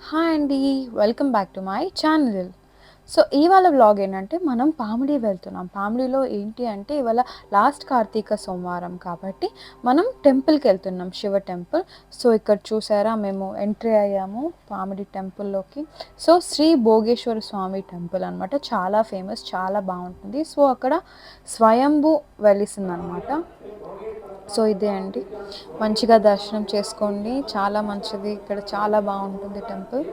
Hi అండి. Welcome back to my channel. So ఇవాళ vlog ఏంటంటే మనం పామిడి వెళ్తున్నాం. పామిడిలో ఏంటి అంటే ఇవాళ లాస్ట్ కార్తీక సోమవారం కాబట్టి మనం టెంపుల్కి వెళ్తున్నాం, శివ టెంపుల్. సో ఇక్కడ చూసారా మేము ఎంట్రీ అయ్యాము పామిడి టెంపుల్లోకి. సో శ్రీ భోగేశ్వర స్వామి టెంపుల్ అనమాట, చాలా ఫేమస్, చాలా బాగుంటుంది. సో అక్కడ స్వయంభూ వెలిసిందనమాట. సో ఇదే అండి, మంచిగా దర్శనం చేసుకోండి, చాలా మంచిది, ఇక్కడ చాలా బాగుంటుంది టెంపుల్.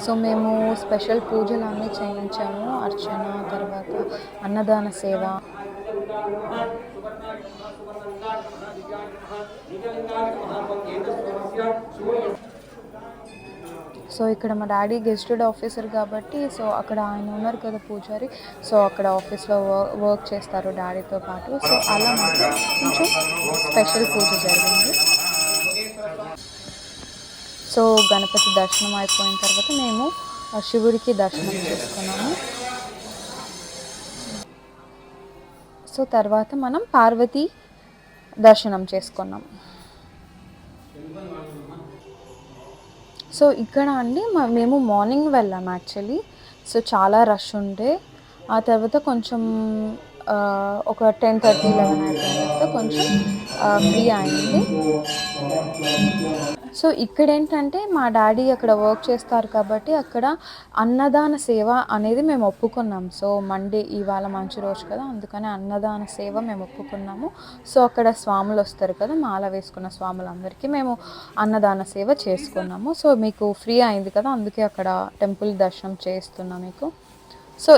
సో మేము స్పెషల్ పూజలు అన్నీ చేయించాము, అర్చన, తర్వాత అన్నదాన సేవ. సో ఇక్కడ మా డాడీ గెస్టెడ్ ఆఫీసర్ కాబట్టి, సో అక్కడ ఆయన ఉన్నారు కదా పూజారి, సో అక్కడ ఆఫీస్లో వర్క్ చేస్తారు డాడీతో పాటు. సో అలా మాకు కొంచెం స్పెషల్ పూజ జరిగింది. సో గణపతి దర్శనం అయిపోయిన తర్వాత మేము శివుడికి దర్శనం చేసుకున్నాము. సో తర్వాత మనం పార్వతీ దర్శనం చేసుకున్నాం. సో ఇక్కడ అండి మేము మార్నింగ్ వెళ్ళాం యాక్చువల్లీ. సో చాలా రష్ ఉండే, ఆ తర్వాత కొంచెం ఒక 10:30, 11 అయిపోయిన తర్వాత కొంచెం ఫ్రీ అయింది. సో ఇక్కడ ఏంటంటే మా డాడీ అక్కడ వర్క్ చేస్తారు కాబట్టి అక్కడ అన్నదాన సేవ అనేది మేము ఒప్పుకున్నాం. సో మండే ఇవాళ మంచి రోజు కదా, అందుకని అన్నదాన సేవ మేము ఒప్పుకున్నాము. సో అక్కడ స్వాములు వస్తారు కదా, మాల వేసుకున్న స్వాములందరికీ మేము అన్నదాన సేవ చేసుకున్నాము. సో మీకు ఫ్రీ అయింది కదా, అందుకే అక్కడ టెంపుల్ దర్శనం చేస్తున్నాం మీకు. సో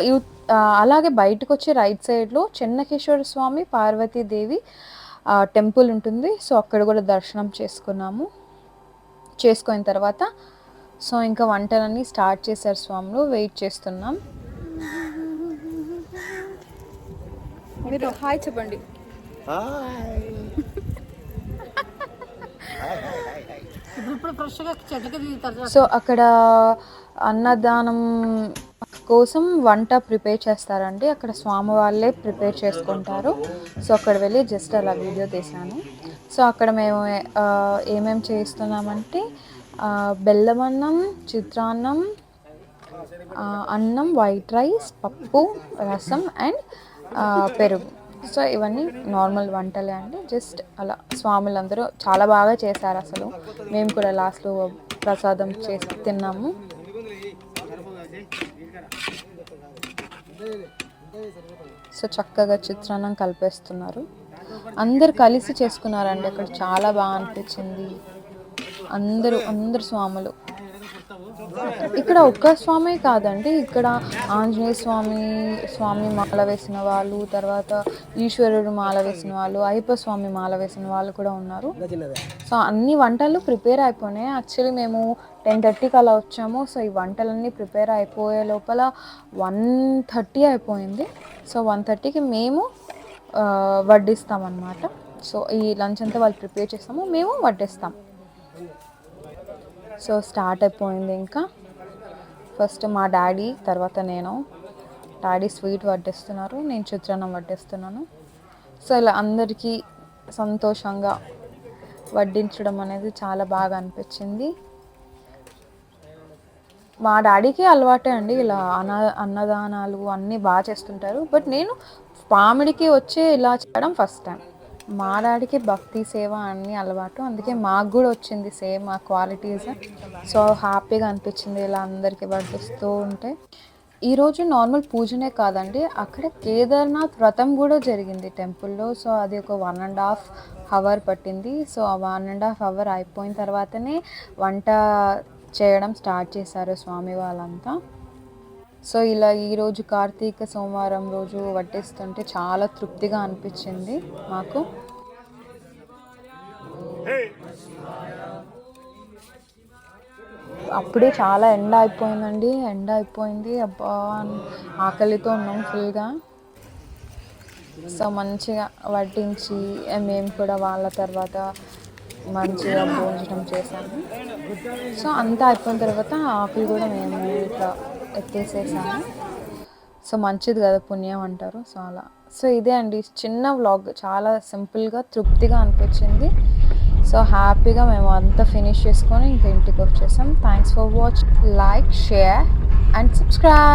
అలాగే బయటకు వచ్చి రైట్ సైడ్లో చెన్నకేశ్వర స్వామి, పార్వతీదేవి టెంపుల్ ఉంటుంది. సో అక్కడ కూడా దర్శనం చేసుకున్న తర్వాత సో ఇంకా వంటలన్నీ స్టార్ట్ చేశారు స్వాములు, వెయిట్ చేస్తున్నాం. మీరు హాయ్ చెప్పండి. సో అక్కడ అన్నదానం కోసం వంట ప్రిపేర్ చేస్తారండి, అక్కడ స్వామి వాళ్ళే ప్రిపేర్ చేసుకుంటారు. సో అక్కడ వెళ్ళి జస్ట్ అలా వీడియో తీశాను. సో అక్కడ మేము ఏమేమి చేస్తున్నామంటే బెల్లమన్నం, చిత్రాన్నం, అన్నం, వైట్ రైస్, పప్పు, రసం అండ్ పెరుగు. సో ఇవన్నీ నార్మల్ వంటలే అండి, జస్ట్ అలా స్వాములందరూ చాలా బాగా చేశారు అసలు. మేము కూడా లాస్ట్లో ప్రసాదం చేసి తిన్నాము. సో చక్కగా చిత్రాన్నం కలిపేస్తున్నారు, అందరు కలిసి చేసుకున్నారండి. అక్కడ చాలా బాగా అనిపించింది, అందరు స్వాములు. ఇక్కడ ఒక్క స్వామి కాదండి, ఇక్కడ ఆంజనేయ స్వామి మాల వేసిన వాళ్ళు, తర్వాత ఈశ్వరుడు మాల వేసిన వాళ్ళు, అయ్యప్ప స్వామి మాల వేసిన వాళ్ళు కూడా ఉన్నారు. సో అన్ని వంటలు ప్రిపేర్ అయిపోయినాయి. యాక్చువల్లీ మేము 10:30కి అలా వచ్చాము. సో ఈ వంటలన్నీ ప్రిపేర్ అయిపోయే లోపల 1:30 అయిపోయింది. సో 1:30కి మేము వడ్డిస్తామన్నమాట. సో ఈ లంచ్ అంతా వాళ్ళు ప్రిపేర్ చేస్తాము, మేము వడ్డిస్తాం. సో స్టార్ట్ అయిపోయింది. ఇంకా ఫస్ట్ మా డాడీ, తర్వాత నేను. డాడీ స్వీట్ వడ్డిస్తున్నారు, నేను చిత్రాన్నం వడ్డిస్తున్నాను. సో ఇలా అందరికీ సంతోషంగా వడ్డించడం అనేది చాలా బాగా అనిపించింది. మా డాడీకి అలవాటే అండి ఇలా అన్నదానాలు అన్నీ బాగా చేస్తుంటారు. బట్ నేను పామిడికి వచ్చి ఇలా చేయడం ఫస్ట్ టైం. మా డాడీకి భక్తి సేవ అన్నీ అలవాటు, అందుకే మాకు కూడా వచ్చింది సేమ్ ఆ క్వాలిటీస్. సో హ్యాపీగా అనిపించింది ఇలా అందరికీ వడ్డిస్తూ ఉంటే. ఈరోజు నార్మల్ పూజనే కాదండి, అక్కడ కేదార్నాథ్ వ్రతం కూడా జరిగింది టెంపుల్లో. సో అది ఒక 1.5 అవర్ పట్టింది. సో ఆ 1.5 అవర్ అయిపోయిన తర్వాతనే వంట చేయడం స్టార్ట్ చేశారు స్వామి వాళ్ళంతా. సో ఇలా ఈరోజు కార్తీక సోమవారం రోజు వడ్డిస్తుంటే చాలా తృప్తిగా అనిపించింది మాకు. అప్పుడే చాలా ఎండ అయిపోయింది. అబ్బా ఆకలితో ఉన్నాం ఫుల్గా. సో మంచిగా వడ్డించి మేము కూడా వాళ్ళ తర్వాత మంచిగా భోజనం చేశాము. సో అంతా అయిపోయిన తర్వాత ఆకులు కూడా మేము ఇట్లా ఎత్తేసేసాము. సో మంచిది కదా, పుణ్యం అంటారు. సో అలా. సో ఇదే అండి చిన్న వ్లాగ్, చాలా సింపుల్గా తృప్తిగా అనిపించింది. సో హ్యాపీగా మేము అంతా ఫినిష్ చేసుకొని ఇంక ఇంటికి వచ్చేసాం. Thanks for watch, like, share and subscribe.